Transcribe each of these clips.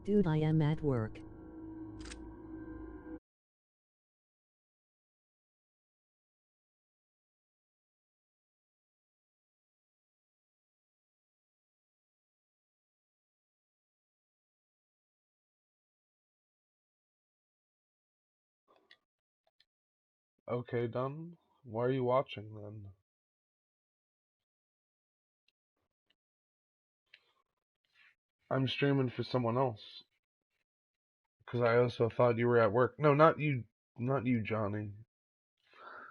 Dude, I am at work. Okay, done. Why are you watching then? I'm streaming for someone else. Because I also thought you were at work. No, not you, Johnny.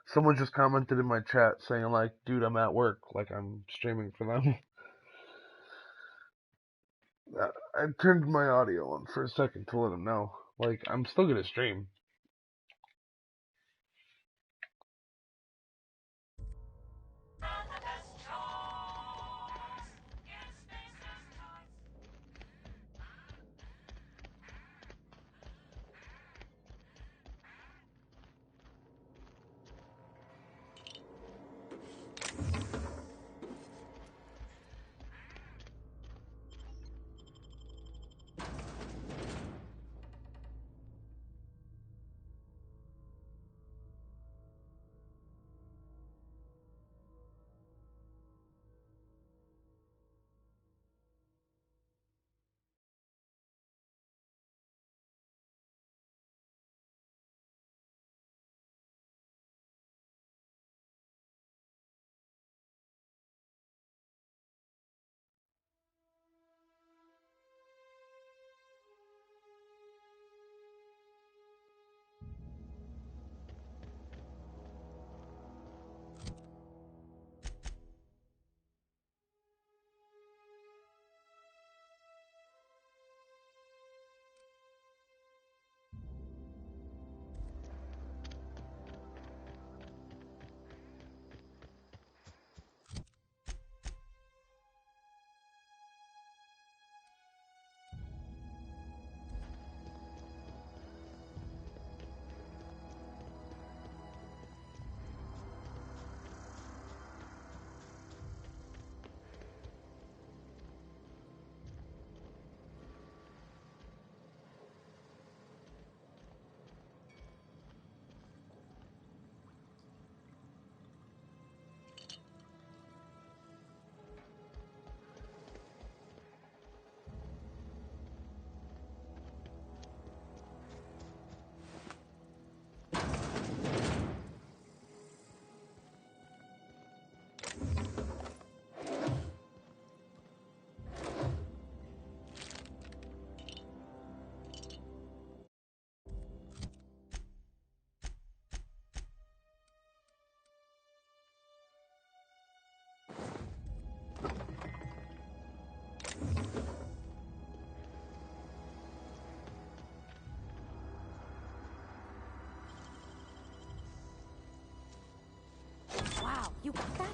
Someone just commented in my chat saying like, dude, I'm at work, like I'm streaming for them. I turned my audio on for a second to let them know. Like, I'm still gonna stream. Wow, you got that?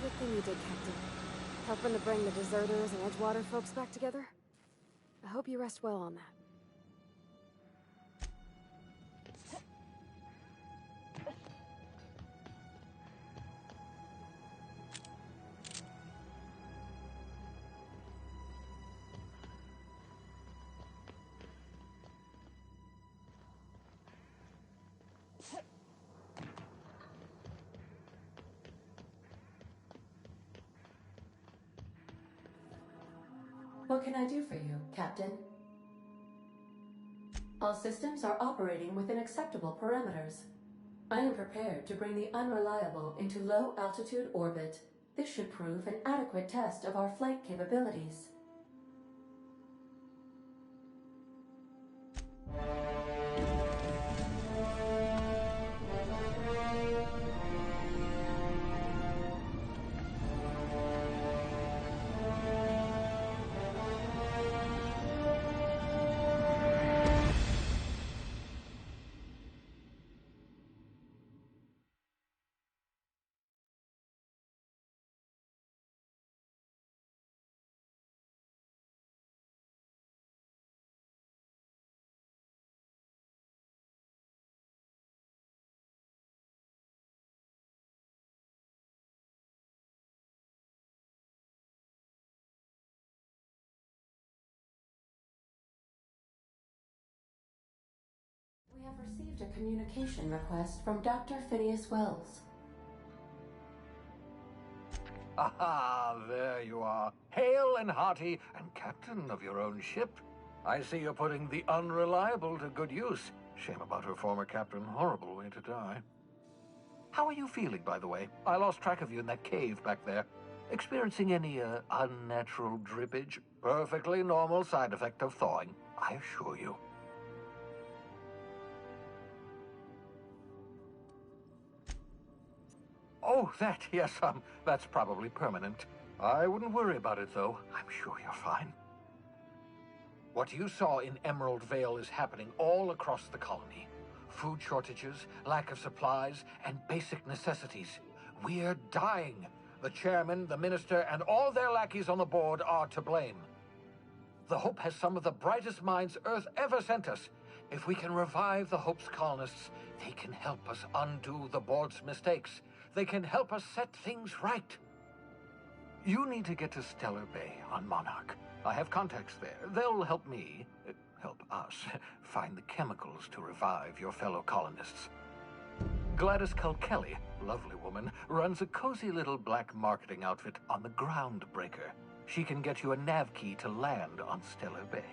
Good thing you did, Captain. Helping to bring the deserters and Edgewater folks back together. I hope you rest well on that. What can I do for you, Captain? All systems are operating within acceptable parameters. I am prepared to bring the unreliable into low-altitude orbit. This should prove an adequate test of our flight capabilities. We have received a communication request from Dr. Phineas Wells. Aha, there you are. Hale and hearty, and captain of your own ship. I see you're putting the unreliable to good use. Shame about her former captain. Horrible way to die. How are you feeling, by the way? I lost track of you in that cave back there. Experiencing any, unnatural drippage? Perfectly normal side effect of thawing, I assure you. Oh, that, yes, that's probably permanent. I wouldn't worry about it, though. I'm sure you're fine. What you saw in Emerald Vale is happening all across the colony. Food shortages, lack of supplies, and basic necessities. We're dying. The chairman, the minister, and all their lackeys on the board are to blame. The Hope has some of the brightest minds Earth ever sent us. If we can revive the Hope's colonists, they can help us undo the board's mistakes. They can help us set things right. You need to get to Stellar Bay on Monarch. I have contacts there. They'll help me, help us, find the chemicals to revive your fellow colonists. Gladys Kelly, lovely woman, runs a cozy little black marketing outfit on the Groundbreaker. She can get you a nav key to land on Stellar Bay.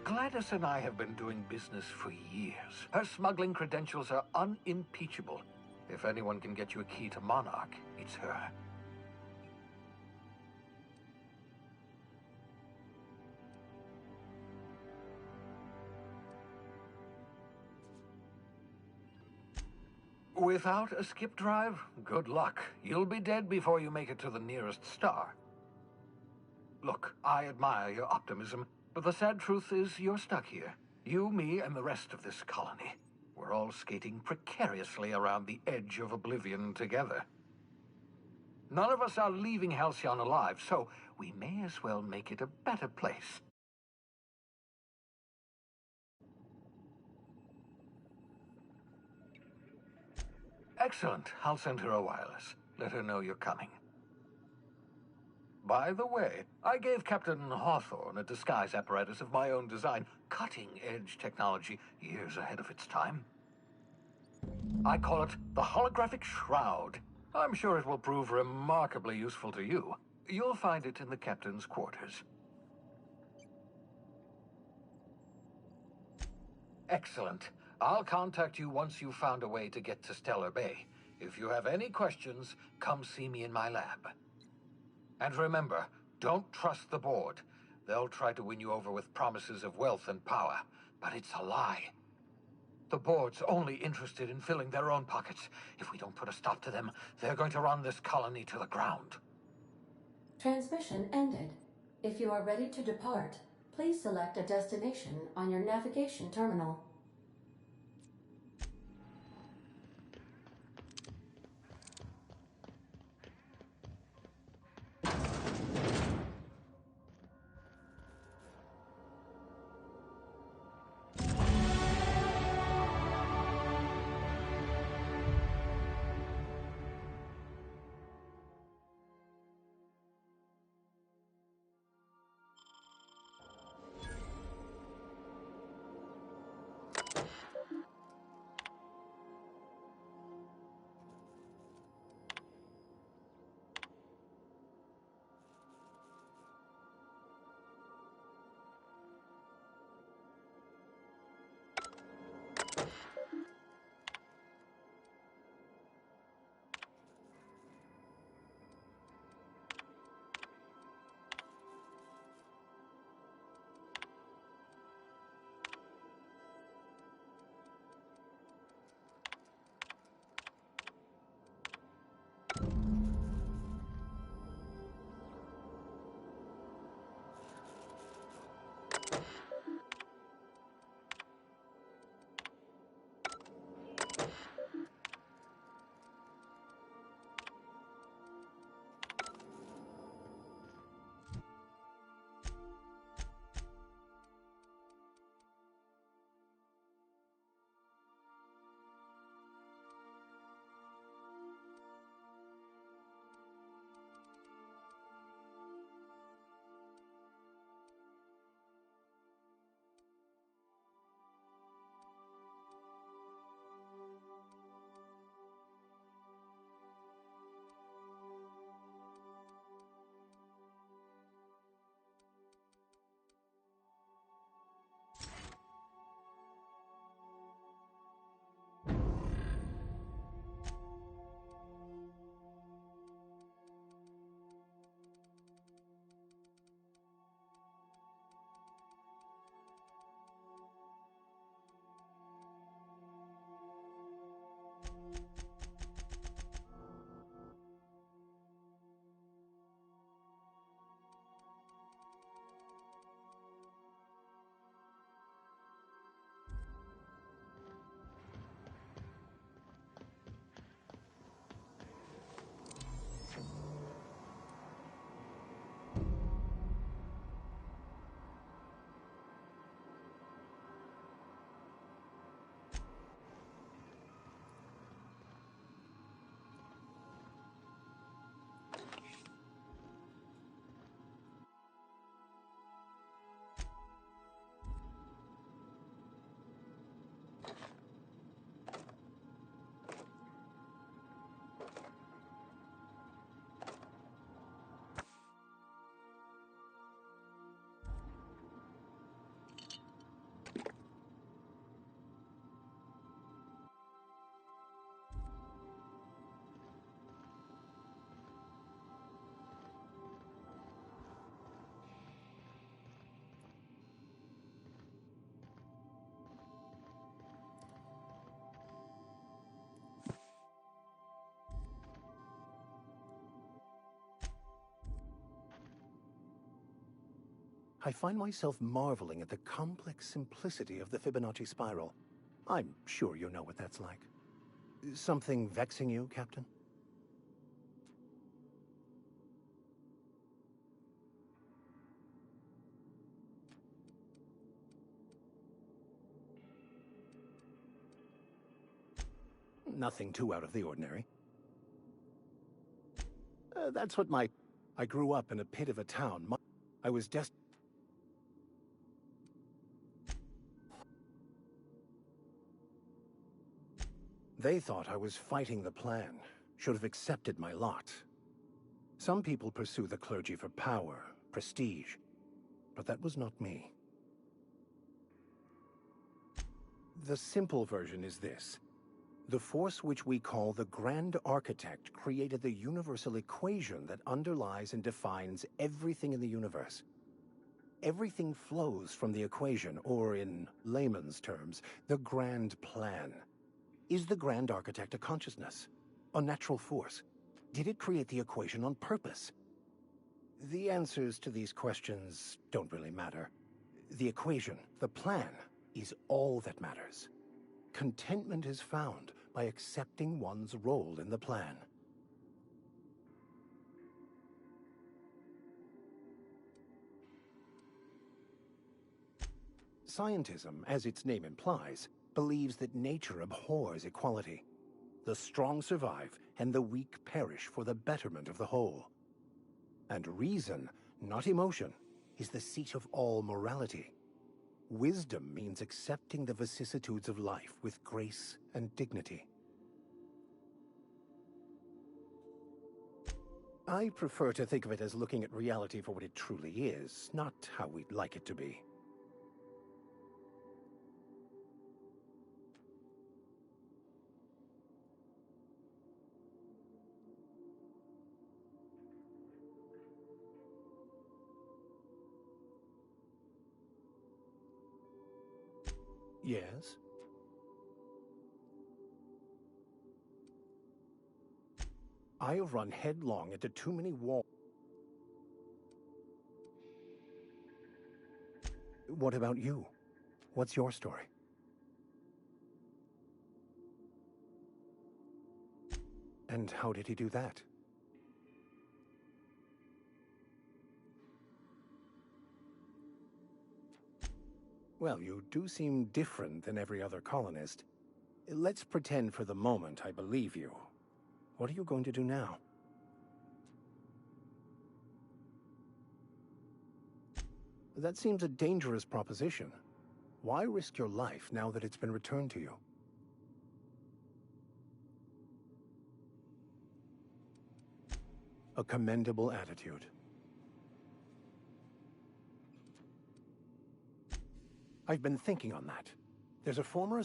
Gladys and I have been doing business for years. Her smuggling credentials are unimpeachable. If anyone can get you a key to Monarch, it's her. Without a skip drive, good luck. You'll be dead before you make it to the nearest star. Look, I admire your optimism, but the sad truth is you're stuck here. You, me, and the rest of this colony. We're all skating precariously around the edge of oblivion together. None of us are leaving Halcyon alive, so we may as well make it a better place. Excellent. I'll send her a wireless. Let her know you're coming. By the way, I gave Captain Hawthorne a disguise apparatus of my own design, cutting-edge technology, years ahead of its time. I call it the Holographic Shroud. I'm sure it will prove remarkably useful to you. You'll find it in the captain's quarters. Excellent. I'll contact you once you've found a way to get to Stellar Bay. If you have any questions, come see me in my lab. And remember, don't trust the board. They'll try to win you over with promises of wealth and power, but it's a lie. The board's only interested in filling their own pockets. If we don't put a stop to them, they're going to run this colony to the ground. Transmission ended. If you are ready to depart, please select a destination on your navigation terminal. I find myself marveling at the complex simplicity of the Fibonacci spiral. I'm sure you know what that's like. Something vexing you, Captain? Nothing too out of the ordinary. That's what I grew up in a pit of a town. I was They thought I was fighting the plan, should have accepted my lot. Some people pursue the clergy for power, prestige, but that was not me. The simple version is this. The force which we call the Grand Architect created the universal equation that underlies and defines everything in the universe. Everything flows from the equation, or in layman's terms, the grand plan. Is the Grand Architect a consciousness? A natural force? Did it create the equation on purpose? The answers to these questions don't really matter. The equation, the plan, is all that matters. Contentment is found by accepting one's role in the plan. Scientism, as its name implies, believes that nature abhors equality. The strong survive, and the weak perish for the betterment of the whole. And reason, not emotion, is the seat of all morality. Wisdom means accepting the vicissitudes of life with grace and dignity. I prefer to think of it as looking at reality for what it truly is, not how we'd like it to be. Yes? I have run headlong into too many walls. What about you? What's your story? And how did he do that? Well, you do seem different than every other colonist. Let's pretend for the moment I believe you. What are you going to do now? That seems a dangerous proposition. Why risk your life now that it's been returned to you? A commendable attitude. I've been thinking on that. There's a former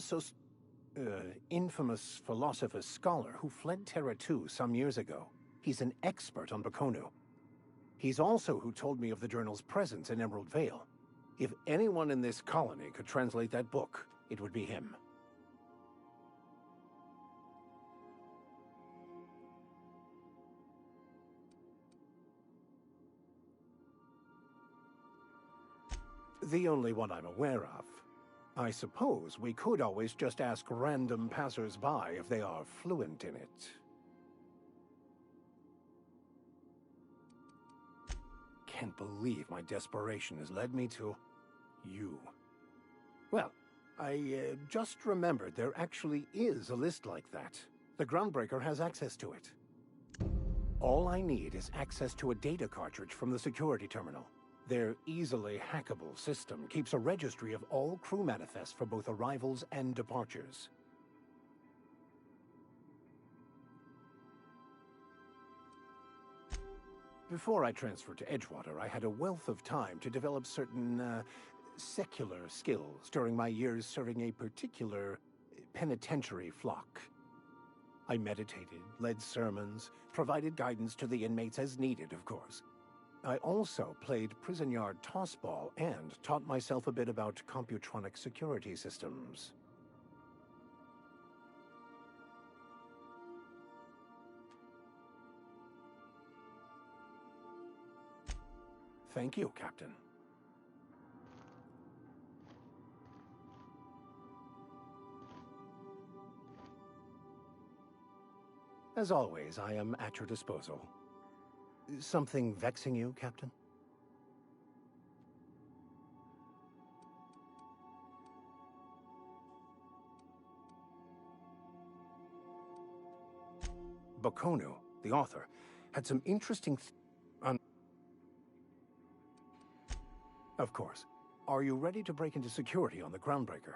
infamous philosopher scholar who fled Terra 2 some years ago. He's an expert on Bakonu. He's also who told me of the journal's presence in Emerald Vale. If anyone in this colony could translate that book, it would be him. The only one I'm aware of. I suppose we could always just ask random passers-by if they are fluent in it. Can't believe my desperation has led me to you. Well, I just remembered there actually is a list like that. The Groundbreaker has access to it. All I need is access to a data cartridge from the security terminal. Their easily hackable system keeps a registry of all crew manifests for both arrivals and departures. Before I transferred to Edgewater, I had a wealth of time to develop certain, secular skills during my years serving a particular penitentiary flock. I meditated, led sermons, provided guidance to the inmates as needed, of course. I also played prison yard tossball and taught myself a bit about computronic security systems. Thank you, Captain. As always, I am at your disposal. Something vexing you, Captain? Bakonu, the author, had some interesting Of course. Are you ready to break into security on the Groundbreaker?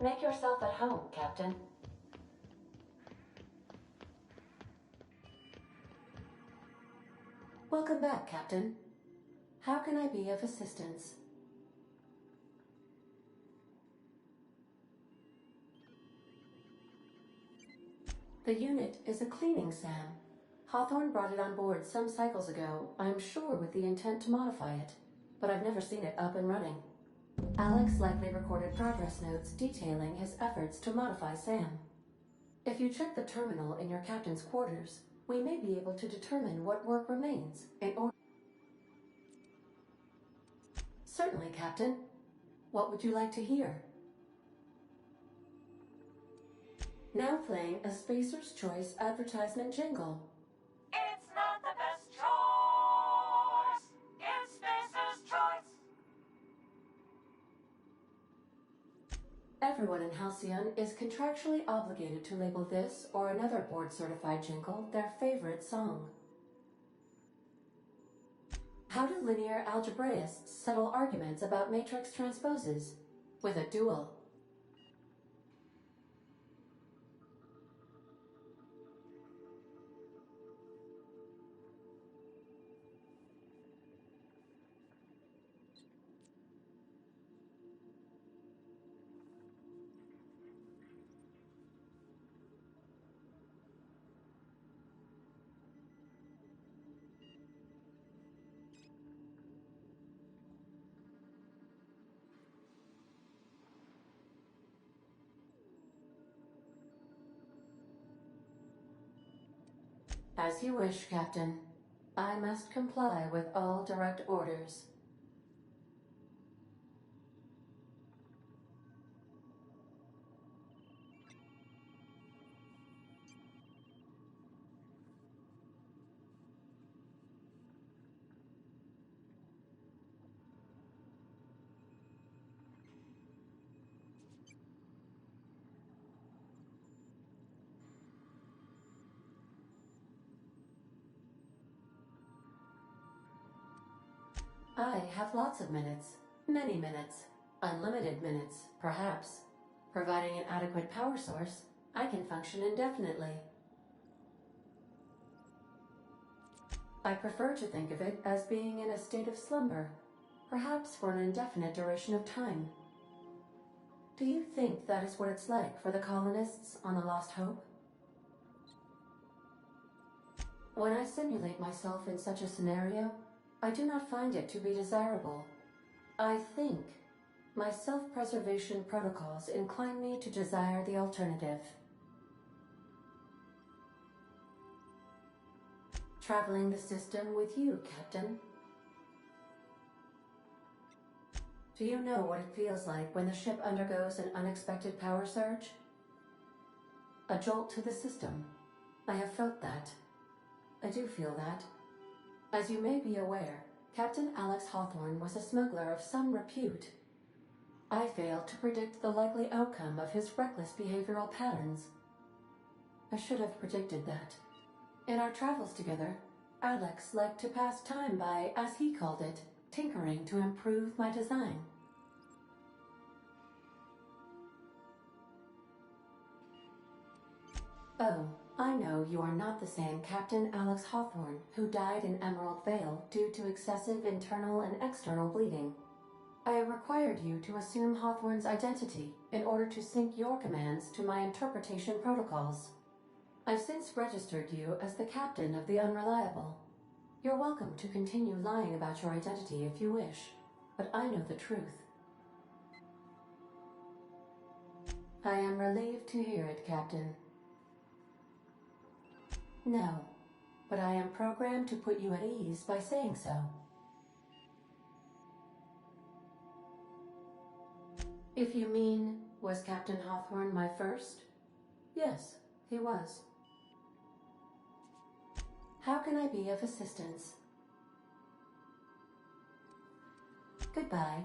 Make yourself at home, Captain. Welcome back, Captain. How can I be of assistance? The unit is a cleaning SAM. Hawthorne brought it on board some cycles ago, I'm sure with the intent to modify it, but I've never seen it up and running. Alex likely recorded progress notes detailing his efforts to modify SAM. If you check the terminal in your captain's quarters, we may be able to determine what work remains in order. Certainly, Captain. What would you like to hear? Now playing a Spacer's Choice advertisement jingle. It's not the best choice. It's Spacer's Choice. Everyone in Halcyon is contractually obligated to label this or another board-certified jingle their favorite song. How do linear algebraists settle arguments about matrix transposes? With a duel. As you wish, Captain. I must comply with all direct orders. I have lots of minutes. Many minutes. Unlimited minutes, perhaps. Providing an adequate power source, I can function indefinitely. I prefer to think of it as being in a state of slumber, perhaps for an indefinite duration of time. Do you think that is what it's like for the colonists on the Lost Hope? When I simulate myself in such a scenario, I do not find it to be desirable. I think my self-preservation protocols incline me to desire the alternative. Traveling the system with you, Captain. Do you know what it feels like when the ship undergoes an unexpected power surge? A jolt to the system. I have felt that. I do feel that. As you may be aware, Captain Alex Hawthorne was a smuggler of some repute. I failed to predict the likely outcome of his reckless behavioral patterns. I should have predicted that. In our travels together, Alex liked to pass time by, as he called it, tinkering to improve my design. Oh, I know you are not the same Captain Alex Hawthorne who died in Emerald Vale due to excessive internal and external bleeding. I required you to assume Hawthorne's identity in order to sync your commands to my interpretation protocols. I've since registered you as the captain of the Unreliable. You're welcome to continue lying about your identity if you wish, but I know the truth. I am relieved to hear it, Captain. No, but I am programmed to put you at ease by saying so. If you mean, was Captain Hawthorne my first? Yes, he was. How can I be of assistance? Goodbye.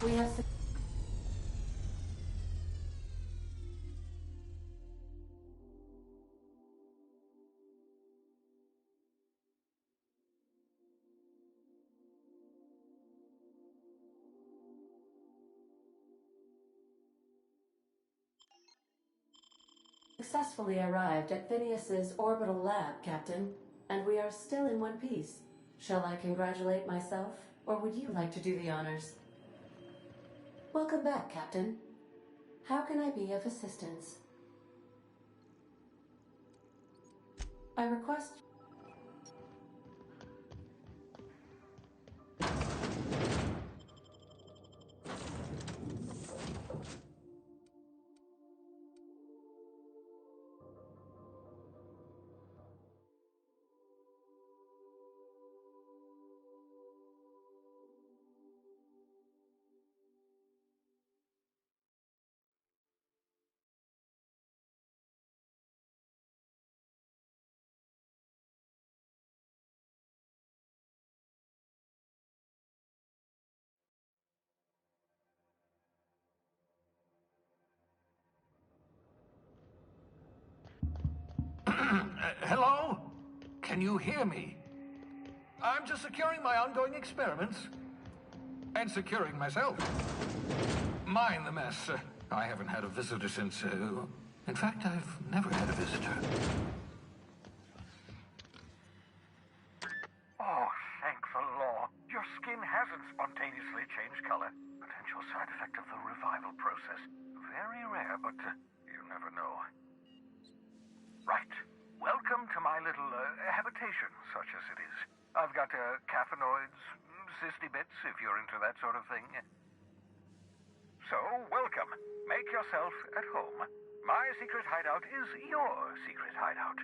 We have Successfully arrived at Phineas's orbital lab, Captain, and we are still in one piece. Shall I congratulate myself, or would you like to do the honors? Welcome back, Captain. How can I be of assistance? I request... Hello? Can you hear me? I'm just securing my ongoing experiments. And securing myself. Mind the mess. I haven't had a visitor since... in fact, I've never had a visitor. Oh, thank the law. Your skin hasn't spontaneously changed color. Potential side effect of the revival process. Very rare, but you never know. Right. Welcome to my little habitation, such as it is. I've got caffeinoids, cysty bits, if you're into that sort of thing. So, welcome. Make yourself at home. My secret hideout is your secret hideout.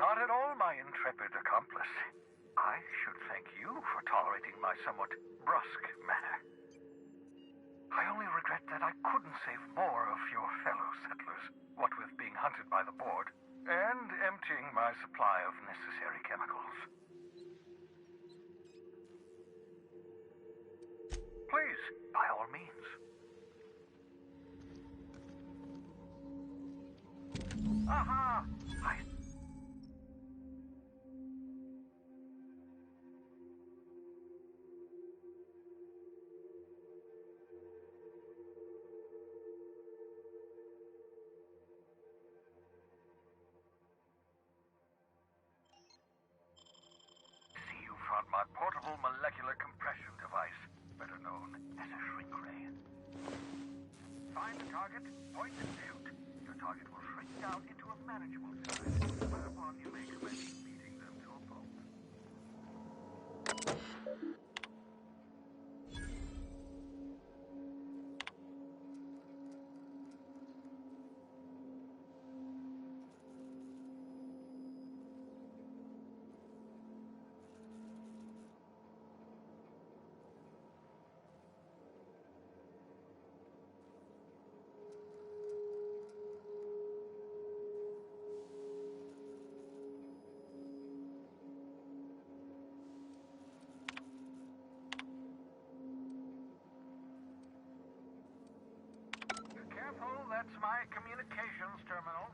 Not at all, my intrepid accomplice. I should thank you for tolerating my somewhat brusque manner. I only regret that I couldn't save more of your fellow settlers, what with being hunted by the board, and emptying my supply of necessary chemicals. Please, by all means. Aha! I see you found my portable molecular compression device, better known as a shrink ray. Find the target, point and shoot. Your target will shrink down into a manageable size, whereupon you may commence beating them to a pulp. Careful, that's my communications terminal.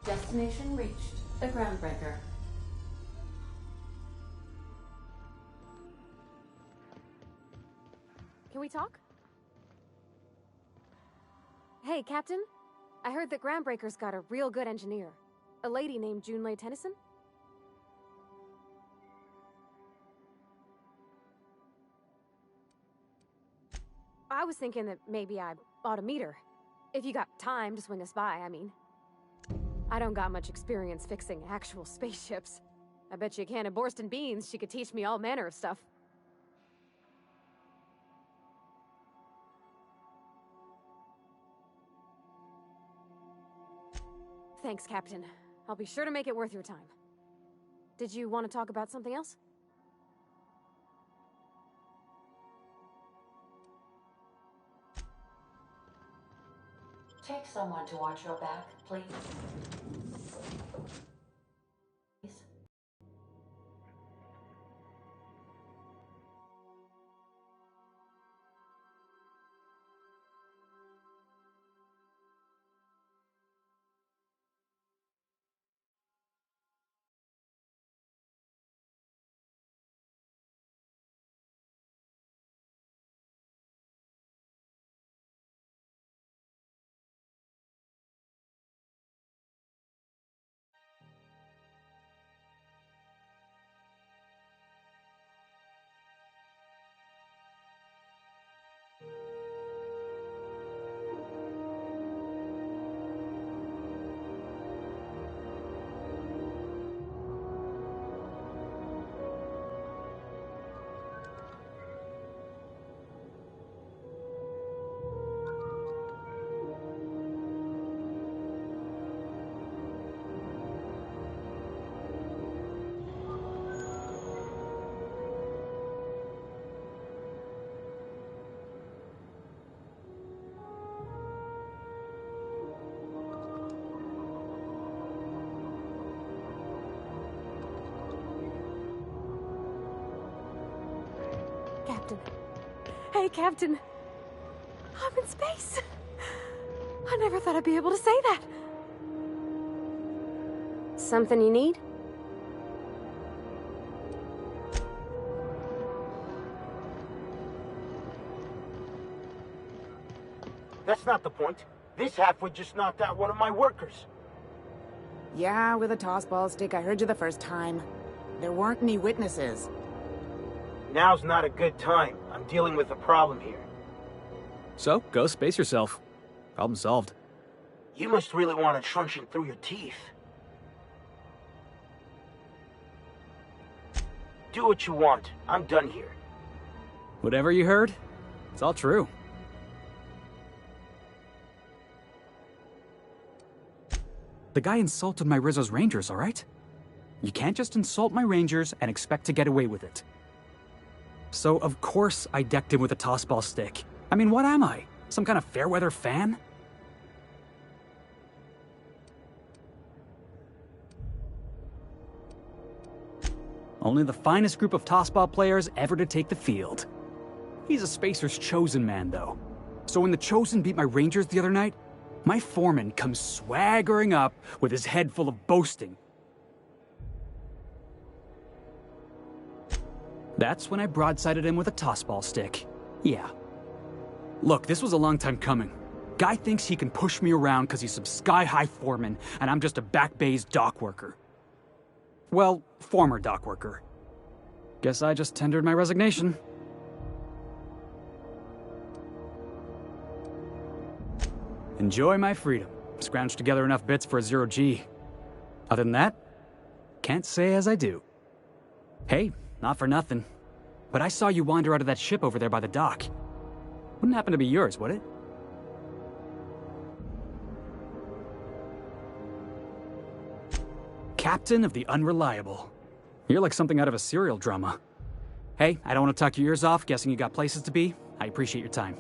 Destination reached. The Groundbreaker. Can we talk? Hey, Captain. I heard that Groundbreaker's got a real good engineer. A lady named Junlei Tennyson? I was thinking that maybe I ought to meet her. If you got time to swing us by, I mean. I don't got much experience fixing actual spaceships. I bet you a can of Borston beans she could teach me all manner of stuff. Thanks, Captain. I'll be sure to make it worth your time. Did you want to talk about something else? Take someone to watch your back, please. Captain. Hey, Captain. I'm in space. I never thought I'd be able to say that. Something you need? That's not the point. This halfwit just knocked out one of my workers. Yeah, with a tossball stick. I heard you the first time. There weren't any witnesses. Now's not a good time. I'm dealing with a problem here. So, go space yourself. Problem solved. You must really want a truncheon through your teeth. Do what you want. I'm done here. Whatever you heard, it's all true. The guy insulted my Rizzo's Rangers, alright? You can't just insult my Rangers and expect to get away with it. So, of course, I decked him with a tossball stick. I mean, what am I? Some kind of fair-weather fan? Only the finest group of tossball players ever to take the field. He's a Spacer's chosen man, though. So when the Chosen beat my Rangers the other night, my foreman comes swaggering up with his head full of boasting. That's when I broadsided him with a tossball stick. Yeah. Look, this was a long time coming. Guy thinks he can push me around because he's some sky-high foreman, and I'm just a back bay's dock worker. Well, former dock worker. Guess I just tendered my resignation. Enjoy my freedom. Scrounged together enough bits for a 0G. Other than that, can't say as I do. Hey, not for nothing, but I saw you wander out of that ship over there by the dock. Wouldn't happen to be yours, would it? Captain of the Unreliable. You're like something out of a serial drama. Hey, I don't want to talk your ears off, guessing you got places to be. I appreciate your time.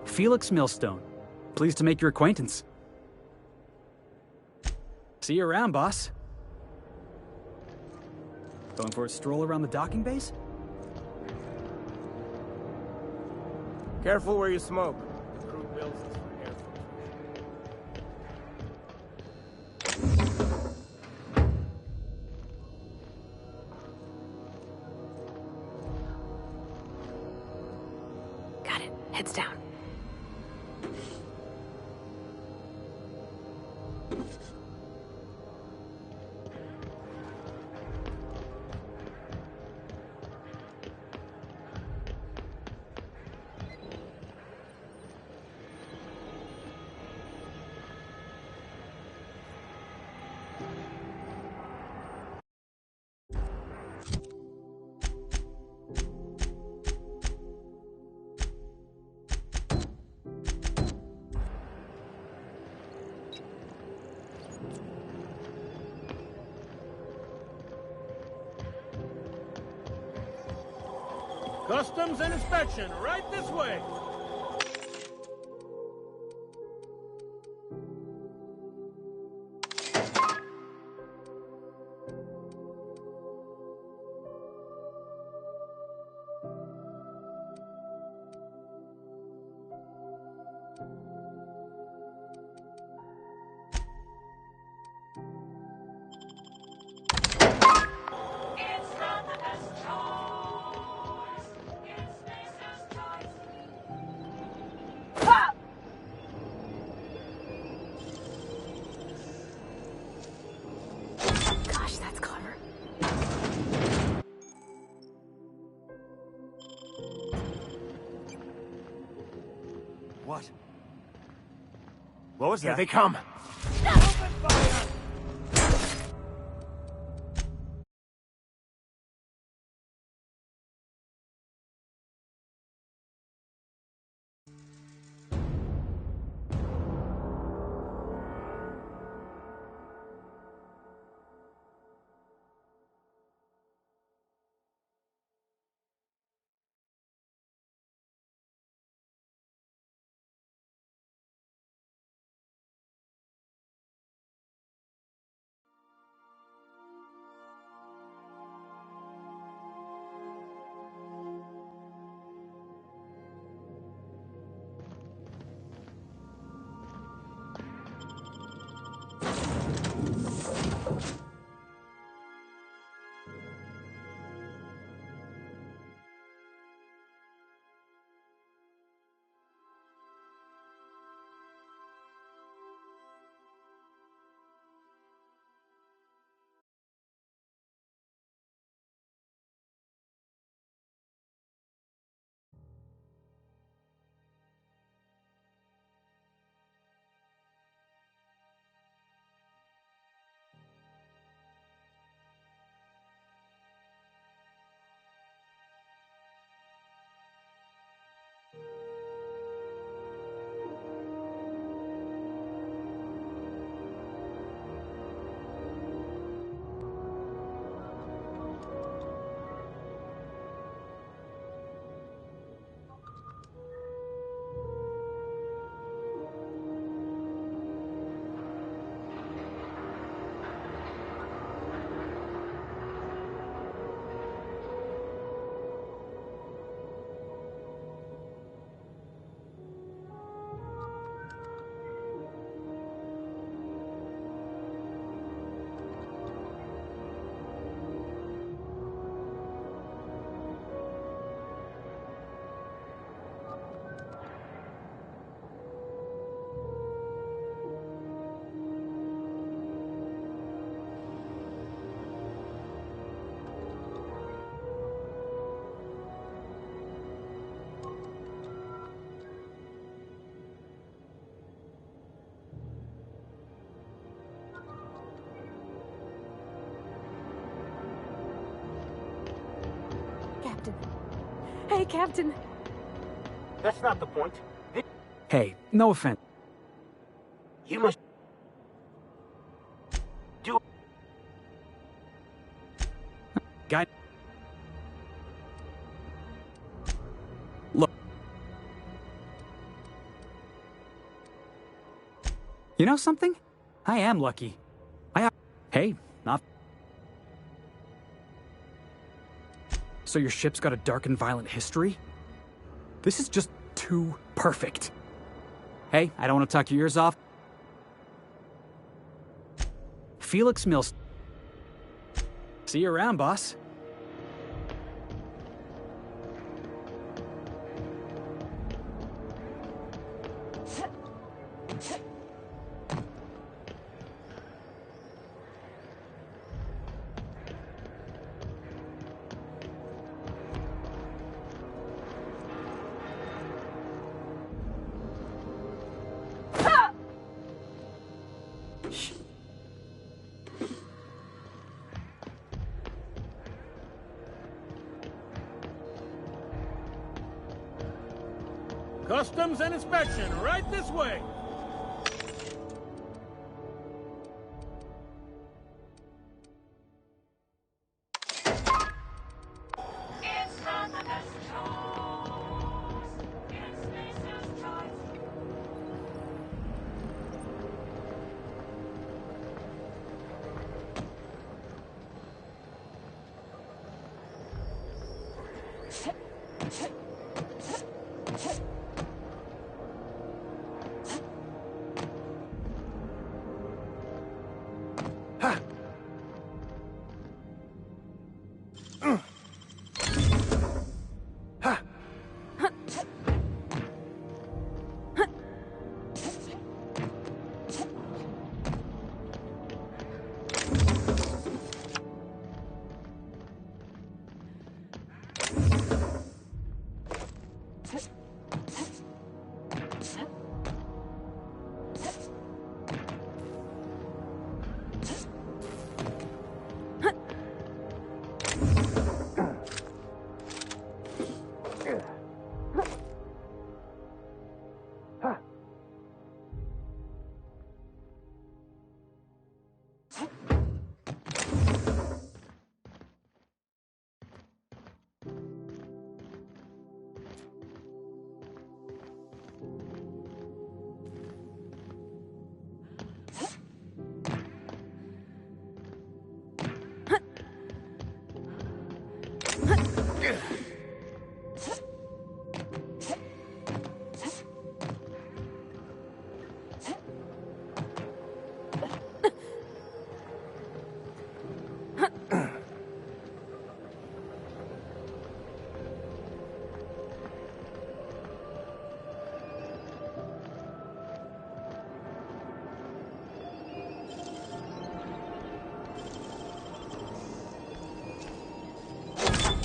Felix Millstone. Pleased to make your acquaintance. See you around, boss. Going for a stroll around the docking base? Careful where you smoke. The crew builds this for air filtration. Got it. Heads down. Customs and inspection, right this way. It's not the best choice. It's Spacer's choice. Gosh, that's clever. What? What was that? Here they come. Captain. Hey, Captain. That's not the point. Hey, no offense. You must do. Guy. Look. You know something? I am lucky. Hey, not. So your ship's got a dark and violent history? This is just too perfect. Hey, I don't want to talk your ears off. Felix Mills. See you around, boss. Customs and inspection, right this way. It's from the best toys. It's Macy's toys.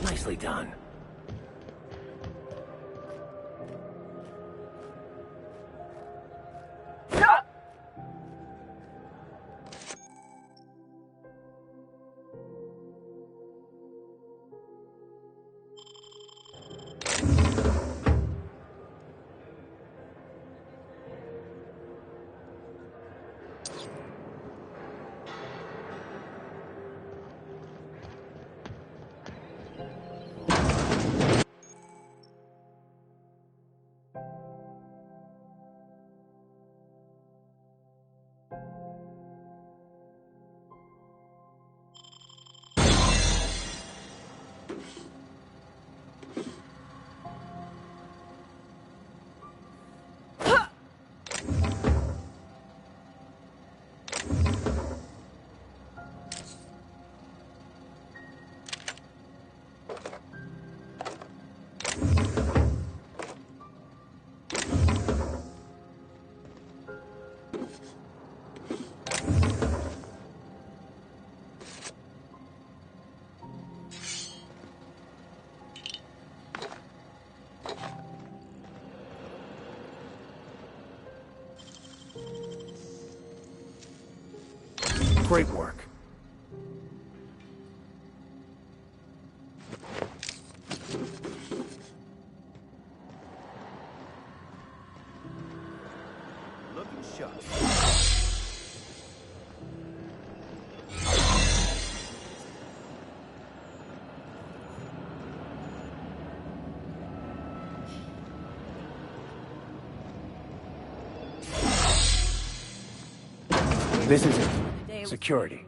Nicely done. Great work. Looking sharp. This is it. Security.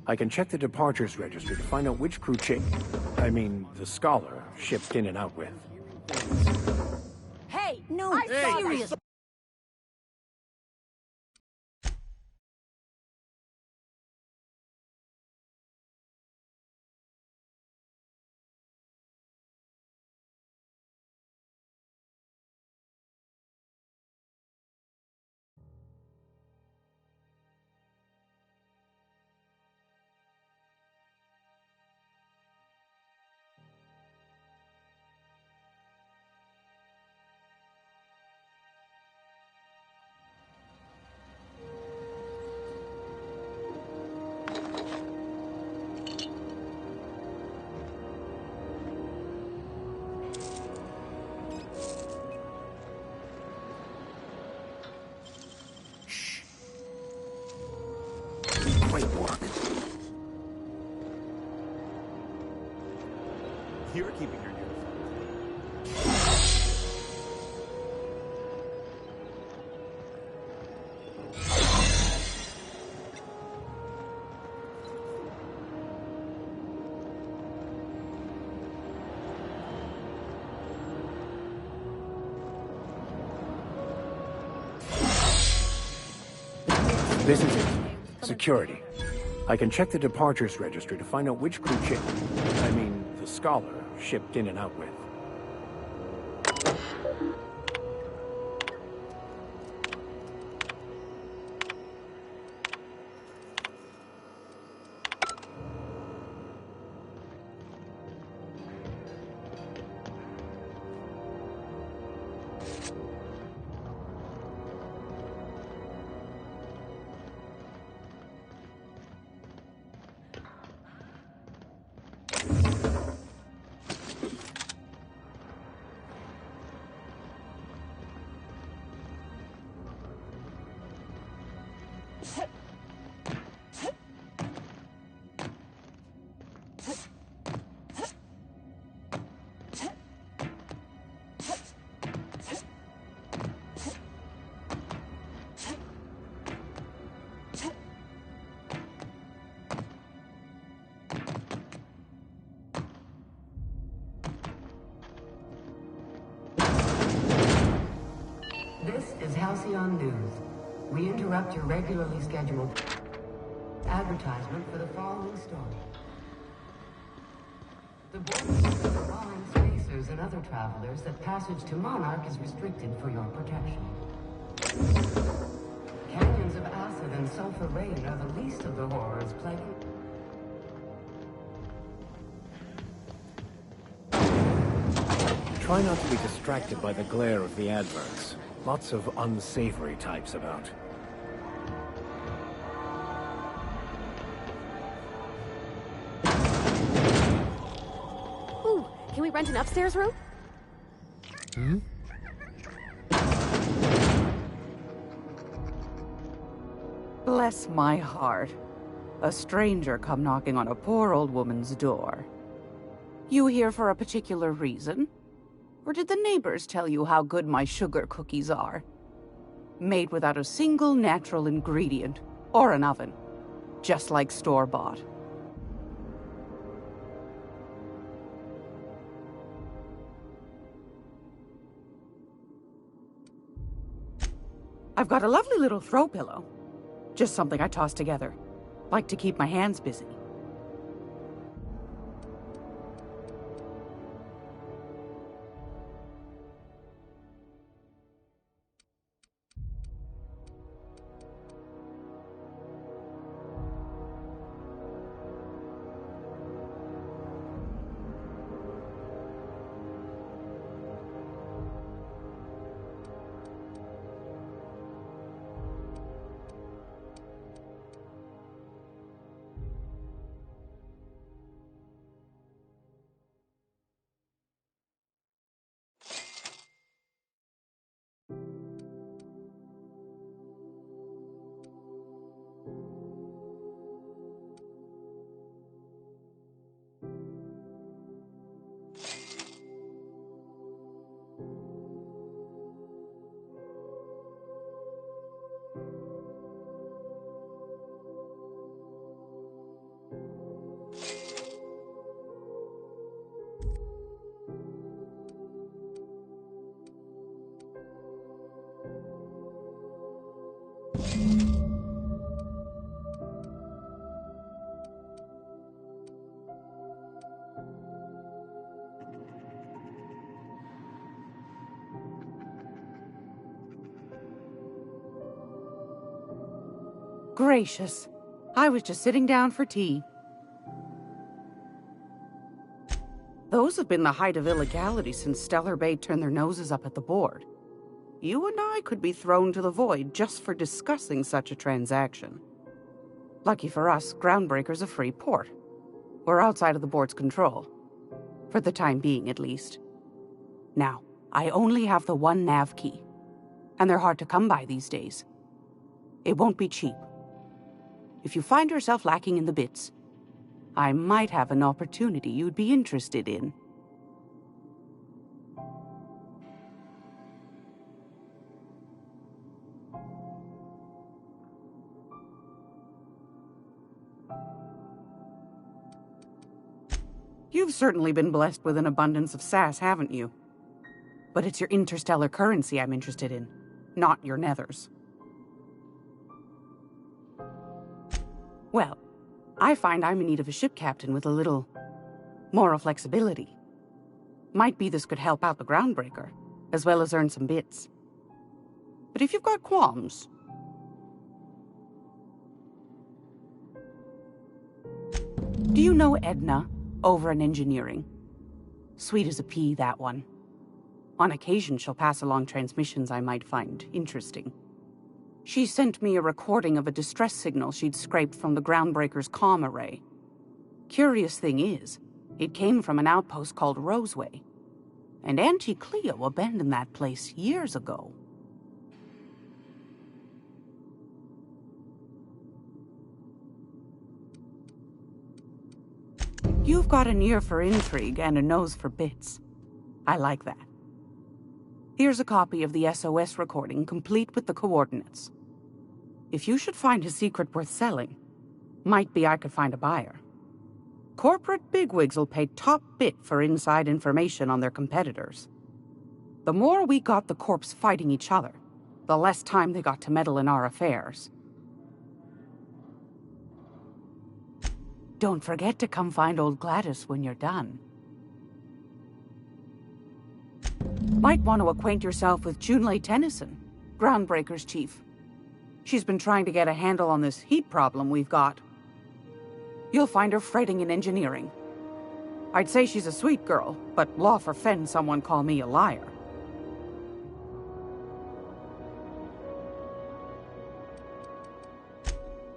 I can check the departures register to find out which crew the Scholar, shipped in and out with. Hey! way! No, I saw seriously. Great work. You're keeping your uniform. This is it. Security. I can check the departures registry to find out which crew ship, the Scholar, shipped in and out with. This is Halcyon News. We interrupt your regularly scheduled advertisement for the following story. The board is warning spacers and other travelers that passage to Monarch is restricted for your protection. Canyons of acid and sulfur rain are the least of the horrors plaguing. Try not to be distracted by the glare of the adverts. Lots of unsavory types about. Ooh, can we rent an upstairs room? Hmm? Bless my heart. A stranger come knocking on a poor old woman's door. You here for a particular reason? Or did the neighbors tell you how good my sugar cookies are? Made without a single natural ingredient, or an oven. Just like store-bought. I've got a lovely little throw pillow. Just something I toss together. Like to keep my hands busy. Gracious. I was just sitting down for tea. Those have been the height of illegality since Stellar Bay turned their noses up at the board. You and I could be thrown to the void just for discussing such a transaction. Lucky for us, Groundbreaker's a free port. We're outside of the board's control. For the time being, at least. Now, I only have the one nav key. And they're hard to come by these days. It won't be cheap. If you find yourself lacking in the bits, I might have an opportunity you'd be interested in. You've certainly been blessed with an abundance of sass, haven't you? But it's your interstellar currency I'm interested in, not your nethers. Well, I find I'm in need of a ship captain with a little moral flexibility. Might be this could help out the Groundbreaker, as well as earn some bits. But if you've got qualms... Do you know Edna, over in engineering? Sweet as a pea, that one. On occasion, she'll pass along transmissions I might find interesting. She sent me a recording of a distress signal she'd scraped from the Groundbreaker's comm array. Curious thing is, it came from an outpost called Roseway. And Auntie Cleo abandoned that place years ago. You've got an ear for intrigue and a nose for bits. I like that. Here's a copy of the SOS recording, complete with the coordinates. If you should find a secret worth selling, might be I could find a buyer. Corporate bigwigs will pay top bit for inside information on their competitors. The more we got the corps fighting each other, the less time they got to meddle in our affairs. Don't forget to come find old Gladys when you're done. Might want to acquaint yourself with Junlei Tennyson, Groundbreaker's chief. She's been trying to get a handle on this heat problem we've got. You'll find her fretting in engineering. I'd say she's a sweet girl, but law forfend someone call me a liar.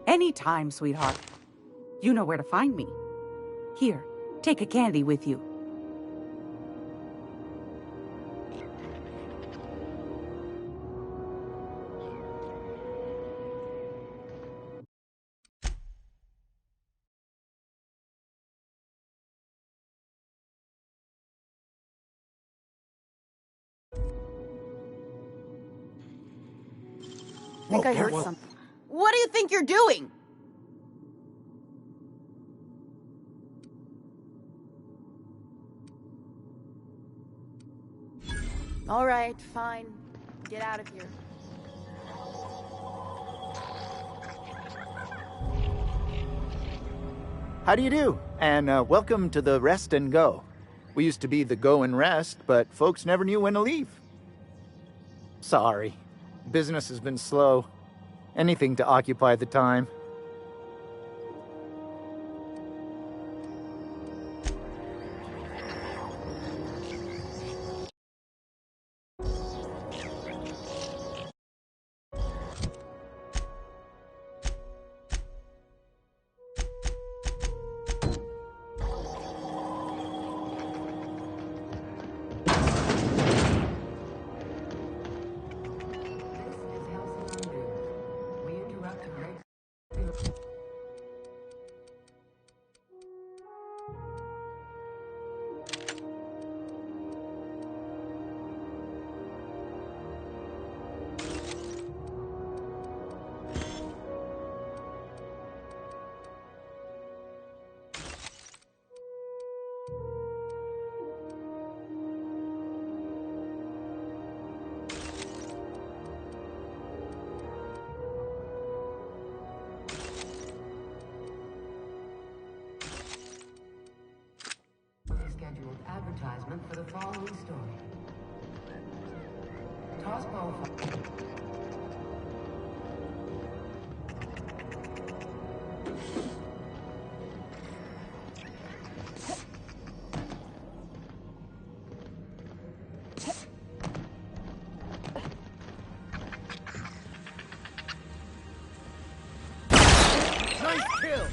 Anytime, sweetheart. You know where to find me. Here, take a candy with you. I think I heard something. What do you think you're doing? All right, fine. Get out of here. How do you do? And welcome to the Rest and Go. We used to be the Go and Rest, but folks never knew when to leave. Sorry. Business has been slow. Anything to occupy the time. Scheduled advertisement for the following story. Tossball. Nice kill!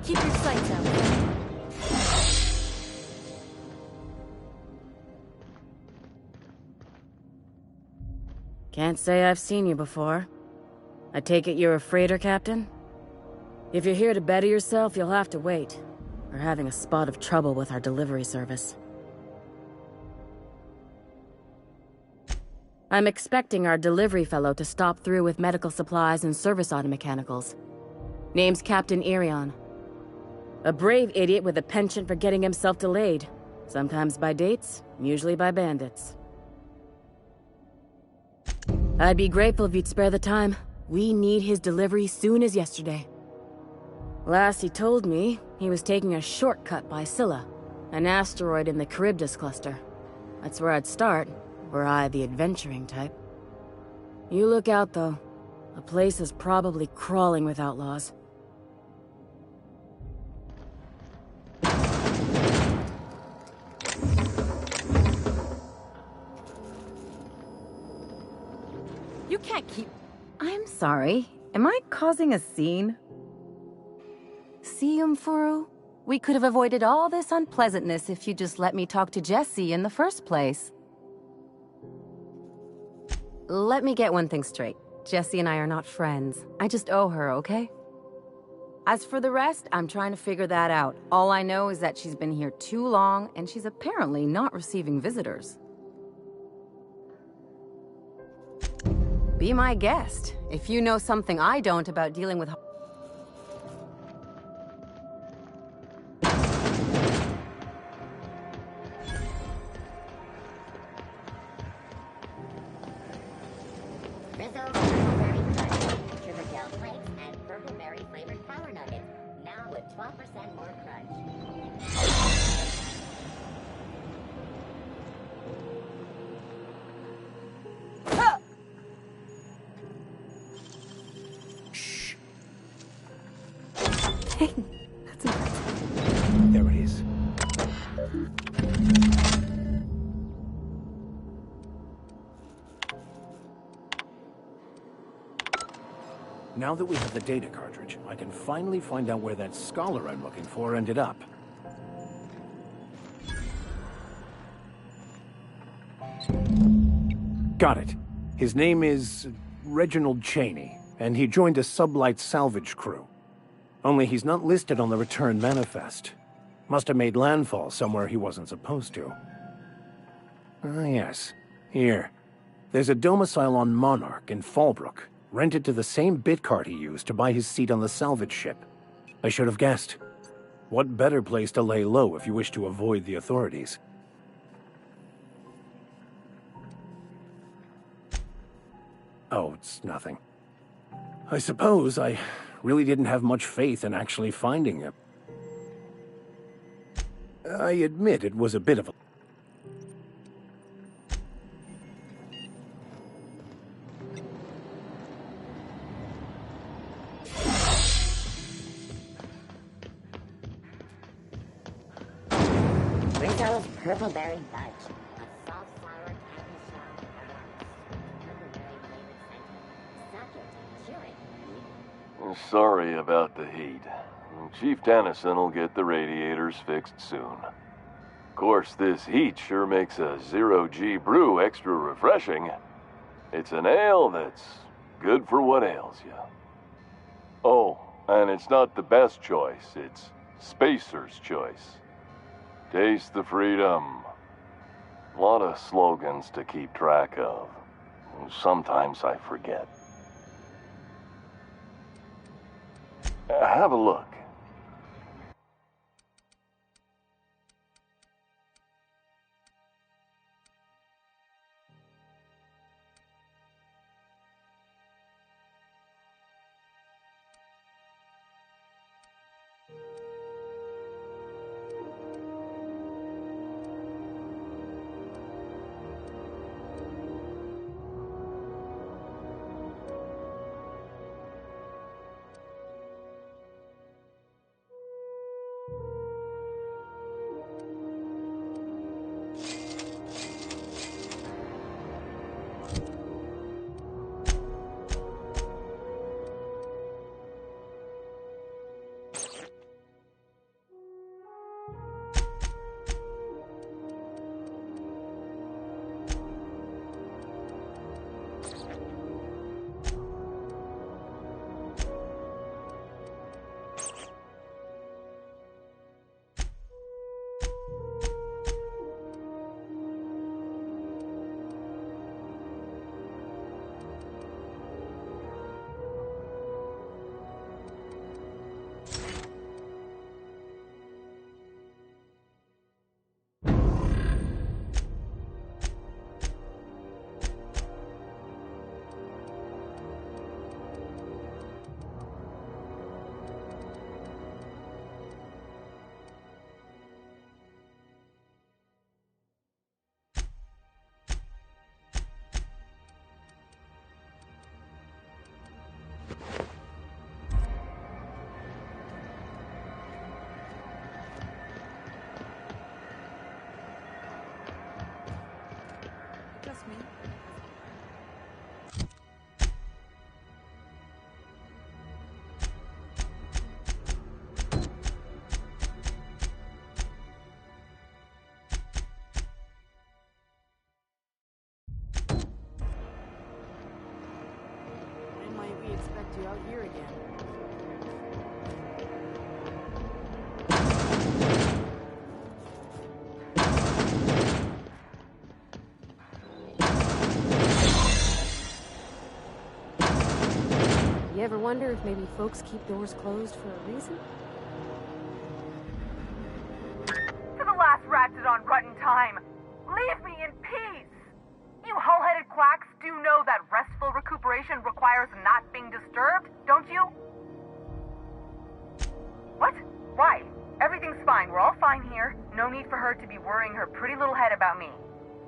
Keep your sights out. Can't say I've seen you before. I take it you're a freighter captain? If you're here to better yourself, you'll have to wait. We're having a spot of trouble with our delivery service. I'm expecting our delivery fellow to stop through with medical supplies and service auto mechanicals. Name's Captain Irion. A brave idiot with a penchant for getting himself delayed. Sometimes by dates, usually by bandits. I'd be grateful if you'd spare the time. We need his delivery soon as yesterday. Last he told me, he was taking a shortcut by Scylla, an asteroid in the Charybdis cluster. That's where I'd start, were I the adventuring type. You look out, though. The place is probably crawling with outlaws. You can't keep... I'm sorry. Am I causing a scene? See, Furu? We could have avoided all this unpleasantness if you just let me talk to Jessie in the first place. Let me get one thing straight. Jessie and I are not friends. I just owe her, okay? As for the rest, I'm trying to figure that out. All I know is that she's been here too long, and she's apparently not receiving visitors. Be my guest. If you know something I don't about dealing with... Drizzle berry crunch, sugar gel flakes, and purple berry flavored power nuggets. Now with 12% more crunch. That's impressive. There it is. Now that we have the data cartridge, I can finally find out where that scholar I'm looking for ended up. Got it. His name is Reginald Cheney, and he joined a sublight salvage crew. Only he's not listed on the return manifest. Must have made landfall somewhere he wasn't supposed to. Ah, yes. Here. There's a domicile on Monarch in Fallbrook, rented to the same bit card he used to buy his seat on the salvage ship. I should have guessed. What better place to lay low if you wish to avoid the authorities? Oh, it's nothing. I suppose I really didn't have much faith in actually finding him. I admit it was a bit of a... Rizzo's Purple Berry Fudge. A soft sour candy shell purple berry flavored center. Suck it, chew it. Sorry about the heat. Chief Tennyson will get the radiators fixed soon. Of course, this heat sure makes a zero-G brew extra refreshing. It's an ale that's good for what ails you. Oh, and it's not the best choice, it's Spacer's choice. Taste the freedom. A lot of slogans to keep track of. Sometimes I forget. Have a look. When might we expect you out here again? You ever wonder if maybe folks keep doors closed for a reason? For the last Ratchet on rotten time, leave me in peace! You hull-headed quacks do know that restful recuperation requires not being disturbed, don't you? What? Why? Everything's fine. We're all fine here. No need for her to be worrying her pretty little head about me.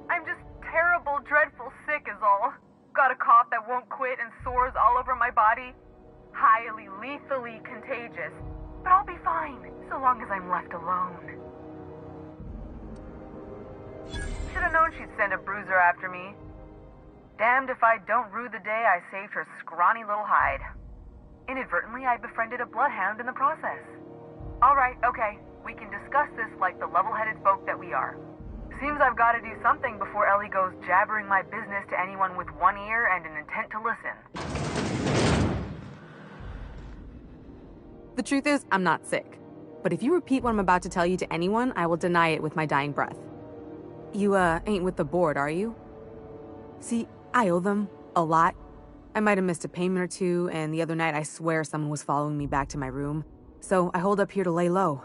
I'm just terrible, dreadful sick is all. Got a cough that won't quit and sores all over my body. Highly, lethally contagious. But I'll be fine, so long as I'm left alone. Should've known she'd send a bruiser after me. Damned if I don't rue the day I saved her scrawny little hide. Inadvertently, I befriended a bloodhound in the process. Alright, okay. We can discuss this like the level-headed folk that we are. Seems I've got to do something before Ellie goes jabbering my business to anyone with one ear and an intent to listen. The truth is, I'm not sick. But if you repeat what I'm about to tell you to anyone, I will deny it with my dying breath. You, ain't with the board, are you? See, I owe them a lot. I might have missed a payment or two, and the other night I swear someone was following me back to my room. So I hold up here to lay low.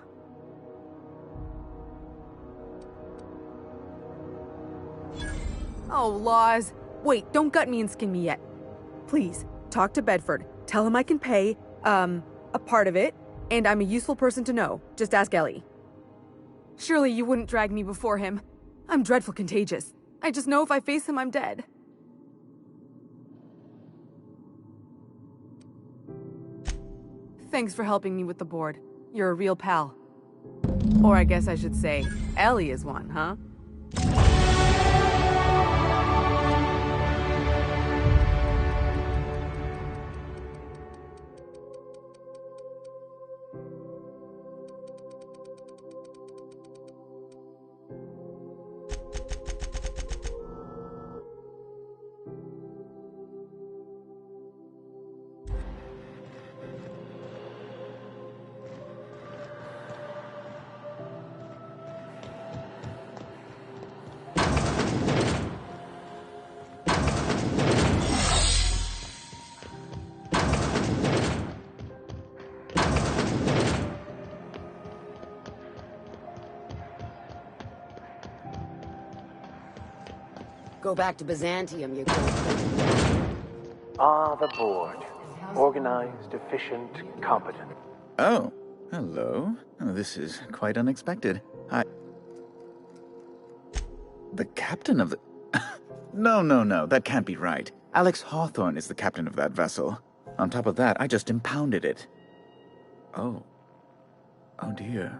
Oh, laws. Wait, don't gut me and skin me yet. Please, talk to Bedford. Tell him I can pay, a part of it, and I'm a useful person to know. Just ask Ellie. Surely you wouldn't drag me before him. I'm dreadful contagious. I just know if I face him, I'm dead. Thanks for helping me with the board. You're a real pal. Or I guess I should say, Ellie is one, huh? Go back to Byzantium, you gold-plated. Ah, the board. Organized, efficient, competent. Oh, hello. Oh, this is quite unexpected. The captain of the... No, that can't be right. Alex Hawthorne is the captain of that vessel. On top of that, I just impounded it. Oh. Oh dear.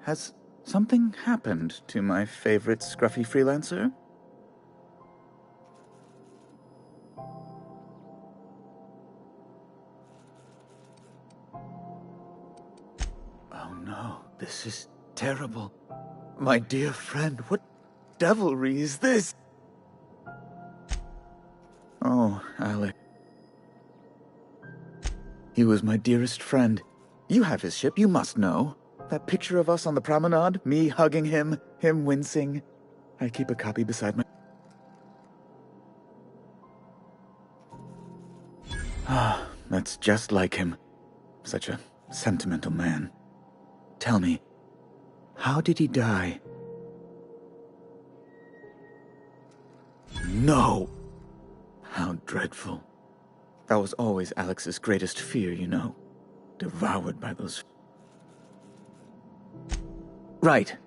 Has something happened to my favorite scruffy freelancer? Oh no, this is terrible. My dear friend, what devilry is this? Oh, Alex. He was my dearest friend. You have his ship, you must know. That picture of us on the promenade, me hugging him, him wincing. I keep a copy beside my... Ah, that's just like him. Such a sentimental man. Tell me, how did he die? No! How dreadful. That was always Alex's greatest fear, you know. Devoured by those... Right,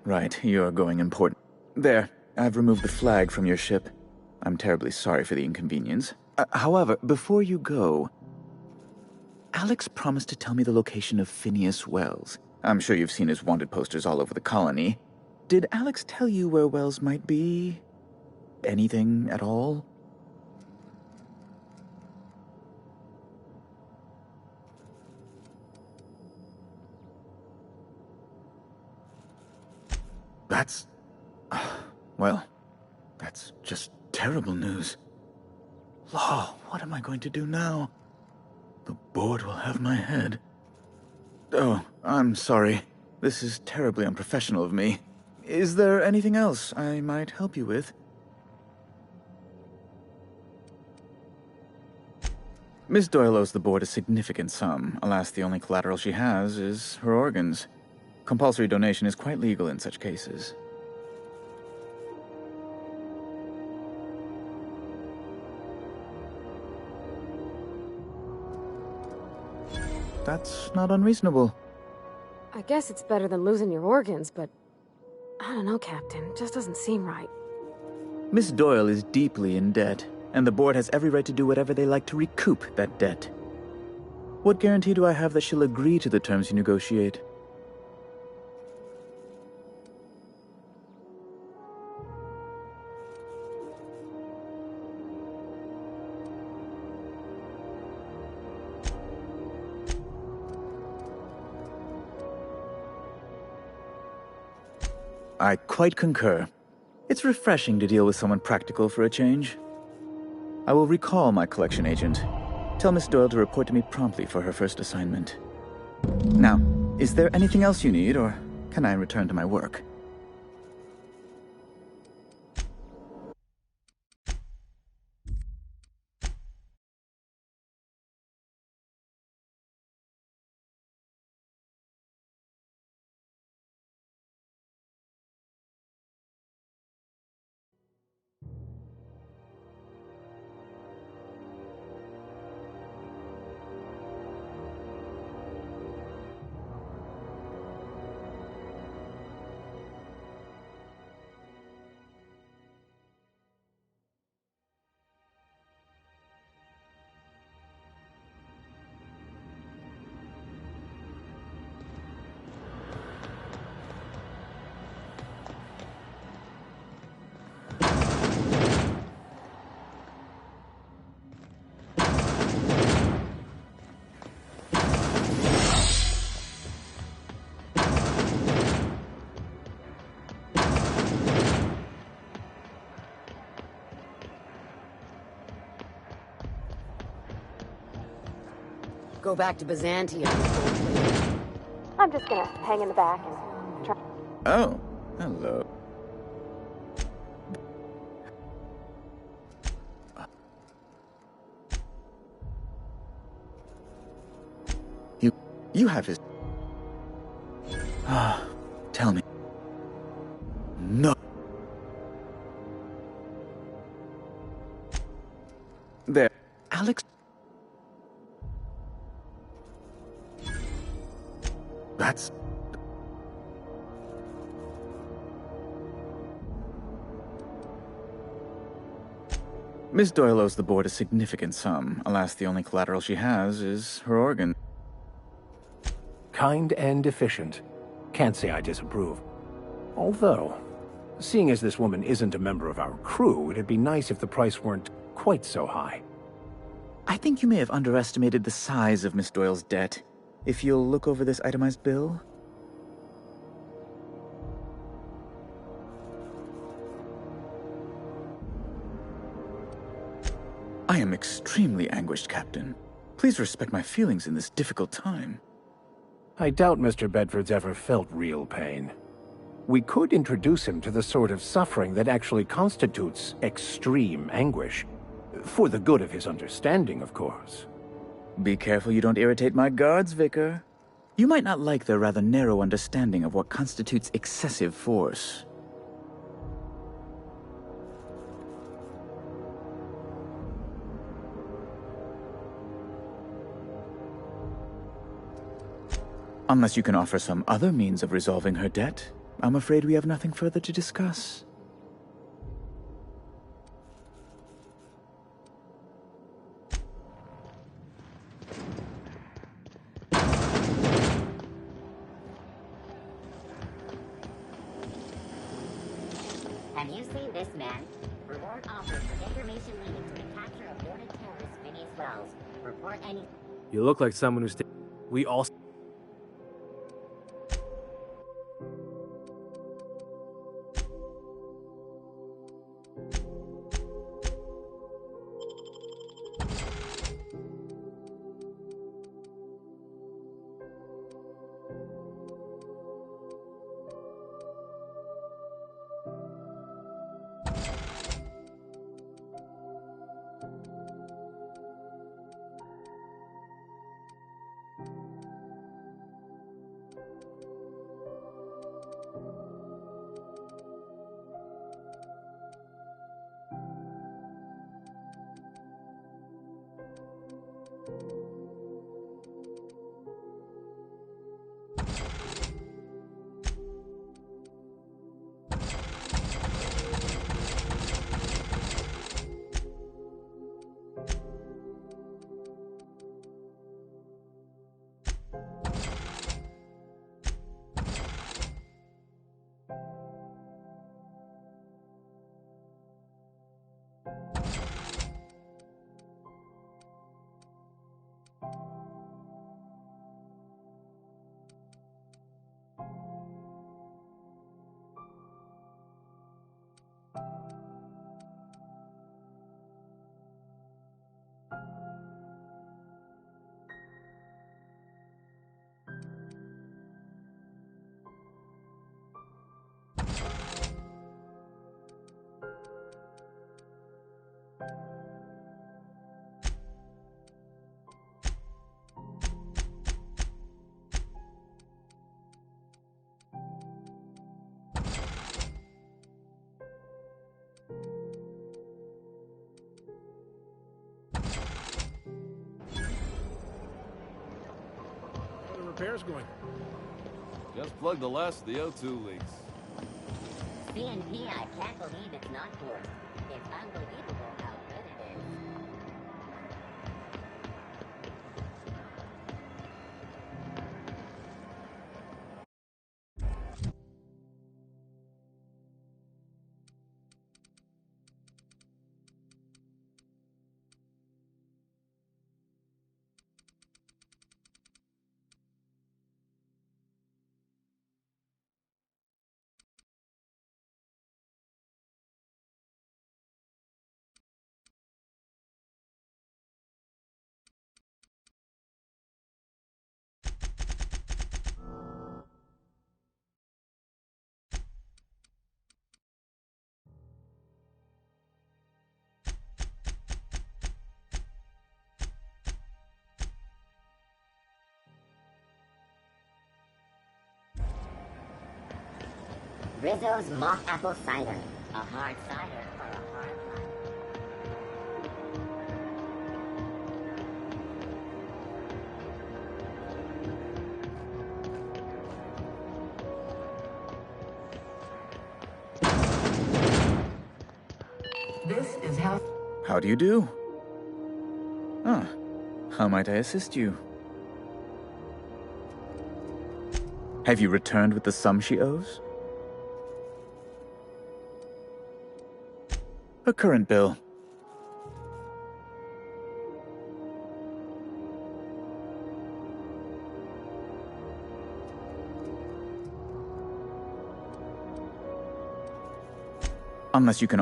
you're going important. There, I've removed the flag from your ship. I'm terribly sorry for the inconvenience. However, before you go... Alex promised to tell me the location of Phineas Wells. I'm sure you've seen his wanted posters all over the colony. Did Alex tell you where Wells might be? Anything at all? That's... well, that's just terrible news. Law, what am I going to do now? The board will have my head. Oh, I'm sorry. This is terribly unprofessional of me. Is there anything else I might help you with? Miss Doyle owes the board a significant sum. Alas, the only collateral she has is her organs. Compulsory donation is quite legal in such cases. That's not unreasonable. I guess it's better than losing your organs, but... I don't know, Captain. It just doesn't seem right. Miss Doyle is deeply in debt, and the board has every right to do whatever they like to recoup that debt. What guarantee do I have that she'll agree to the terms you negotiate? I quite concur. It's refreshing to deal with someone practical for a change. I will recall my collection agent. Tell Miss Doyle to report to me promptly for her first assignment. Now, is there anything else you need, or can I return to my work? Go back to Byzantium. I'm just gonna hang in the back and try. Oh, hello. You have his... Ah, tell me. No. There. Alex... That's... Miss Doyle owes the board a significant sum. Alas, the only collateral she has is her organ. Kind and efficient. Can't say I disapprove. Although, seeing as this woman isn't a member of our crew, it'd be nice if the price weren't quite so high. I think you may have underestimated the size of Miss Doyle's debt. If you'll look over this itemized bill... I am extremely anguished, Captain. Please respect my feelings in this difficult time. I doubt Mr. Bedford's ever felt real pain. We could introduce him to the sort of suffering that actually constitutes extreme anguish. For the good of his understanding, of course. Be careful you don't irritate my guards, Vicar. You might not like their rather narrow understanding of what constitutes excessive force. Unless you can offer some other means of resolving her debt, I'm afraid we have nothing further to discuss. Have you seen this man? Reward offered for information leading to the capture of wanted terrorist Phineas Wells. Report any... You look like someone who's... We all... How are the repairs going? Just plugged the last of the O2 leaks. CNP, I can't believe it's not forced. It's unbelievable how good it is. Rizzo's mock apple cider. A hard cider for a hard life. This is how... How do you do? Ah, how might I assist you? Have you returned with the sum she owes? A current bill. Unless you can...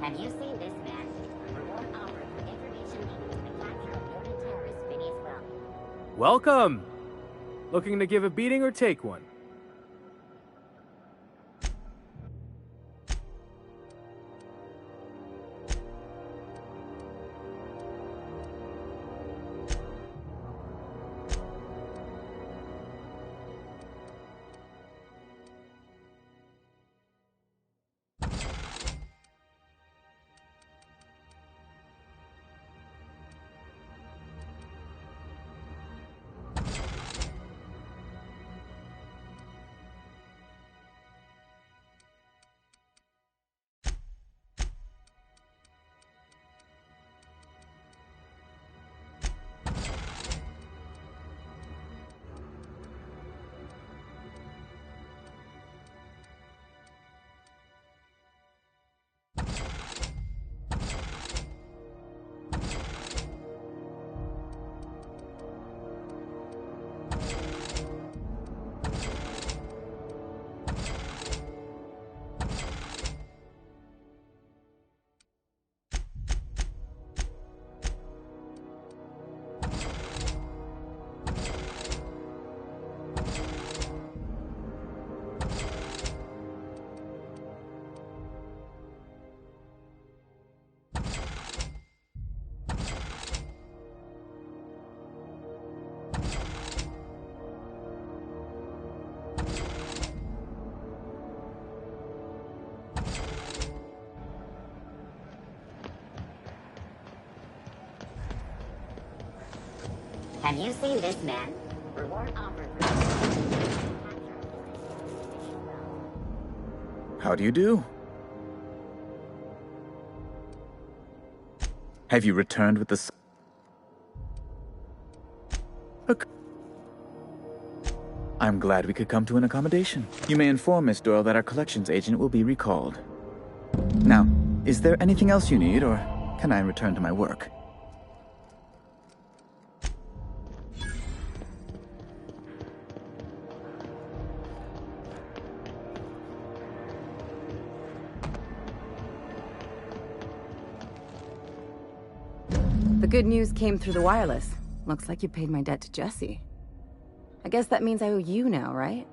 Have you seen this man? Reward offered for information leading to the capture of noted terrorist Phineas Weld. Welcome! Looking to give a beating or take one? Have you seen this man? Reward offered for How do you do? Have you returned with the... I'm glad we could come to an accommodation. You may inform Miss Doyle that our collections agent will be recalled. Now, is there anything else you need, or can I return to my work? The good news came through the wireless. Looks like you paid my debt to Jesse. I guess that means I owe you now, right?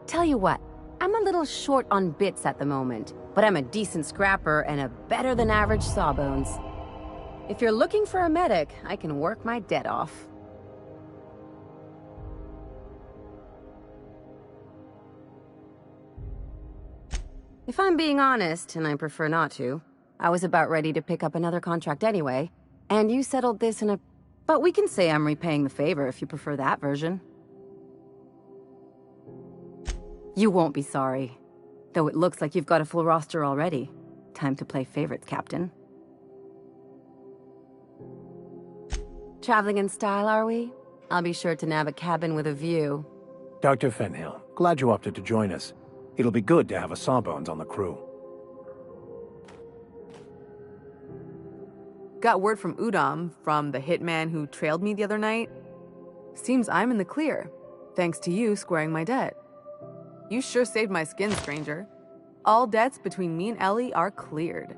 Tell you what, I'm a little short on bits at the moment, but I'm a decent scrapper and a better-than-average sawbones. If you're looking for a medic, I can work my debt off. If I'm being honest, and I prefer not to, I was about ready to pick up another contract anyway, and you settled this in a... But we can say I'm repaying the favor if you prefer that version. You won't be sorry. Though it looks like you've got a full roster already. Time to play favorites, Captain. Traveling in style, are we? I'll be sure to nab a cabin with a view. Dr. Fenhill, glad you opted to join us. It'll be good to have a Sawbones on the crew. Got word from Udom, from the hitman who trailed me the other night. Seems I'm in the clear, thanks to you squaring my debt. You sure saved my skin, stranger. All debts between me and Ellie are cleared.